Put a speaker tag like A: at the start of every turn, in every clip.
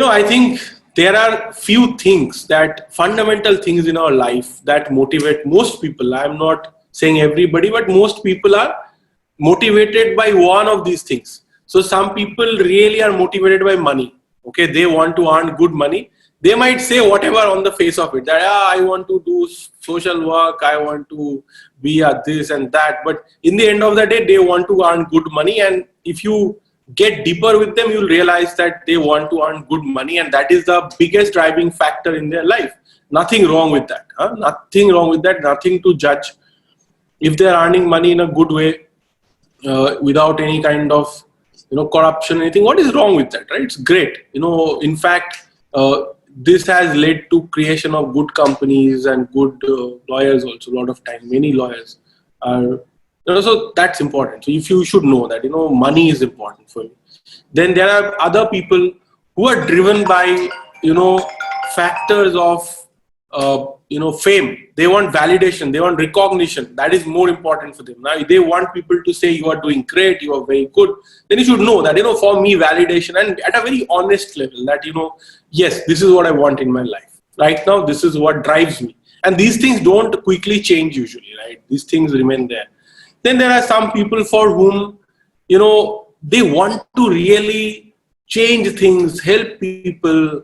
A: I think there are few things, that fundamental things in our life that motivate most people. I'm not saying everybody, but most people are motivated by one of these things. So some people really are motivated by money. Okay, they want to earn good money. They might say whatever on the face of it, that I want to do social work, I want to be at this and that. But in the end of the day, they want to earn good money. And if you get deeper with them, you'll realize that they want to earn good money, and that is the biggest driving factor in their life. Nothing wrong with that. Nothing wrong with that. Nothing to judge. If they're earning money in a good way, without any kind of corruption, anything, what is wrong with that, right? It's great. In fact, this has led to creation of good companies and good lawyers also. A lot of time, many lawyers are. So that's important. So if you should know that money is important for you. Then there are other people who are driven by factors of fame. They want validation, they want recognition. That is more important for them. Now they want people to say you are doing great, you are very good. Then you should know that for me, validation, and at a very honest level, that yes, this is what I want in my life right now. This is what drives me. And these things don't quickly change usually, right? These things remain there. Then there are some people for whom they want to really change things, help people.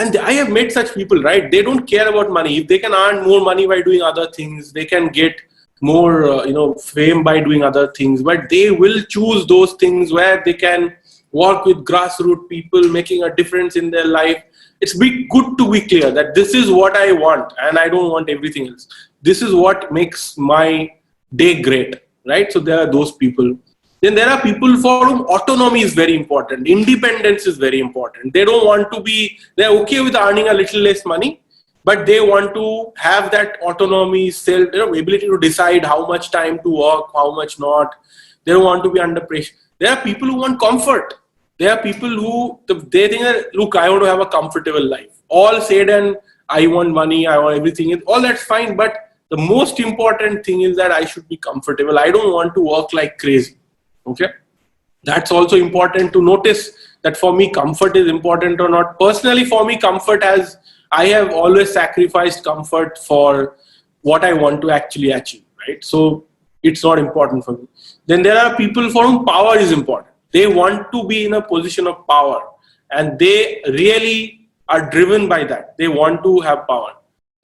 A: And I have met such people, right? They don't care about money. If they can earn more money by doing other things, they can get more, fame by doing other things. But they will choose those things where they can work with grassroots people, making a difference in their life. It's good to be clear that this is what I want, and I don't want everything else. This is what makes my day great, right? So there are those people. Then there are people for whom autonomy is very important. Independence is very important. They don't want to be, they're okay with earning a little less money, but they want to have that autonomy, self, ability to decide how much time to work, how much not. They don't want to be under pressure. There are people who want comfort. There are people who, they think that, look, I want to have a comfortable life. All said and I want money, I want everything. All that's fine, but the most important thing is that I should be comfortable. I don't want to work like crazy. Okay, that's also important to notice, that for me comfort is important or not. Personally, for me comfort I have always sacrificed comfort for what I want to actually achieve, right? So it's not important for me. Then there are people for whom power is important. They want to be in a position of power, and they really are driven by that. They want to have power.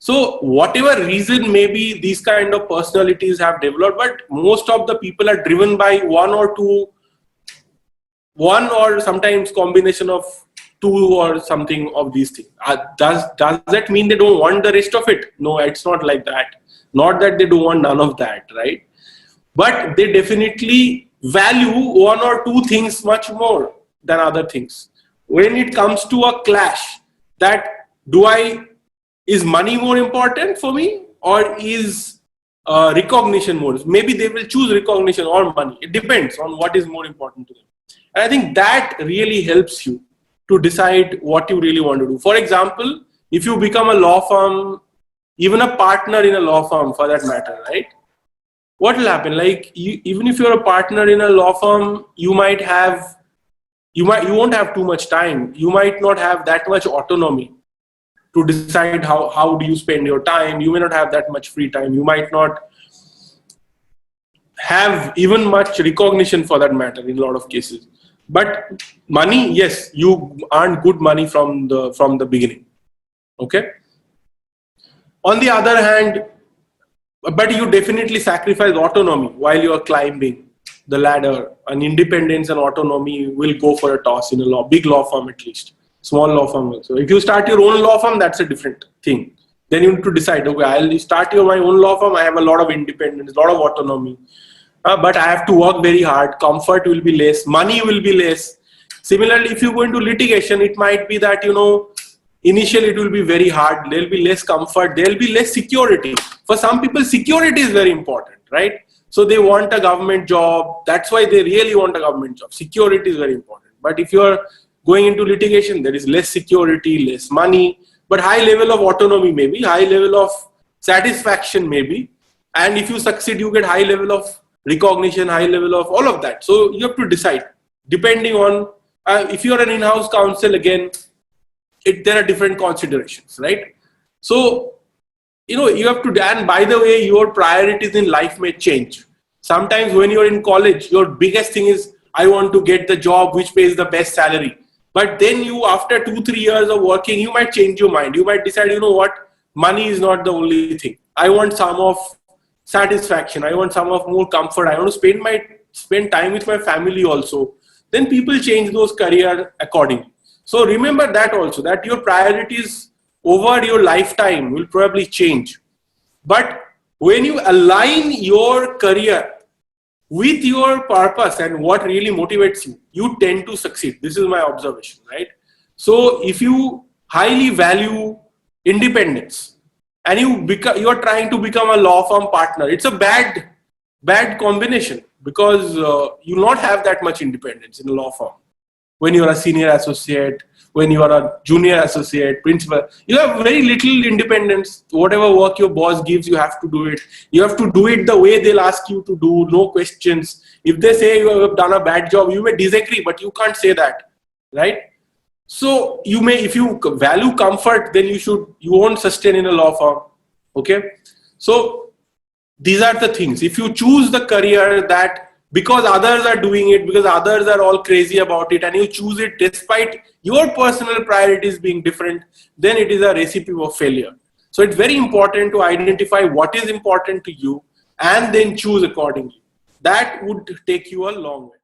A: So whatever reason maybe these kind of personalities have developed, but most of the people are driven by one or sometimes combination of two or something of these things. Does that mean they don't want the rest of it? No, it's not like that. Not that they don't want none of that, right? But they definitely value one or two things much more than other things. When it comes to a clash, that is money more important for me, or is recognition more? Maybe they will choose recognition or money. It depends on what is more important to them. And I think that really helps you to decide what you really want to do. For example, if you become a law firm, even a partner in a law firm for that matter, right? What will happen? Like even if you're a partner in a law firm, you won't have too much time. You might not have that much autonomy to decide how do you spend your time. You may not have that much free time. You might not have even much recognition for that matter in a lot of cases. But money, yes, you earn good money from the beginning. Okay. On the other hand, but you definitely sacrifice autonomy while you are climbing the ladder. And independence and autonomy will go for a toss in a big law firm at least. Small law firm also. If you start your own law firm, that's a different thing. Then you need to decide, okay, I'll start my own law firm. I have a lot of independence, a lot of autonomy. But I have to work very hard. Comfort will be less. Money will be less. Similarly, if you go into litigation, it might be that, initially it will be very hard. There'll be less comfort. There'll be less security. For some people, security is very important, right? So they want a government job. That's why they really want a government job. Security is very important. But if you're going into litigation, there is less security, less money, but high level of autonomy maybe, high level of satisfaction maybe. And if you succeed, you get high level of recognition, high level of all of that. So you have to decide, depending on, if you're an in-house counsel, again, there are different considerations, right? So, you have to, and by the way, your priorities in life may change. Sometimes when you're in college, your biggest thing is, I want to get the job which pays the best salary. But then you, after 2-3 years of working, you might change your mind. You might decide, money is not the only thing. I want some of satisfaction. I want some of more comfort. I want to spend time with my family also. Then people change those career accordingly. So remember that also, that your priorities over your lifetime will probably change. But when you align your career with your purpose and what really motivates you, you tend to succeed. This is my observation, right? So if you highly value independence and you are trying to become a law firm partner, it's a bad combination, because you will not have that much independence in a law firm. When you are a senior associate, when you are a junior associate, principal, you have very little independence. Whatever work your boss gives, you have to do it. You have to do it the way they'll ask you to do, no questions. If they say you have done a bad job, you may disagree, but you can't say that, right? So you may, if you value comfort, then you won't sustain in a law firm, okay? So these are the things. If you choose the career that because others are doing it, because others are all crazy about it, and you choose it despite your personal priorities being different, then it is a recipe for failure. So it's very important to identify what is important to you and then choose accordingly. That would take you a long way.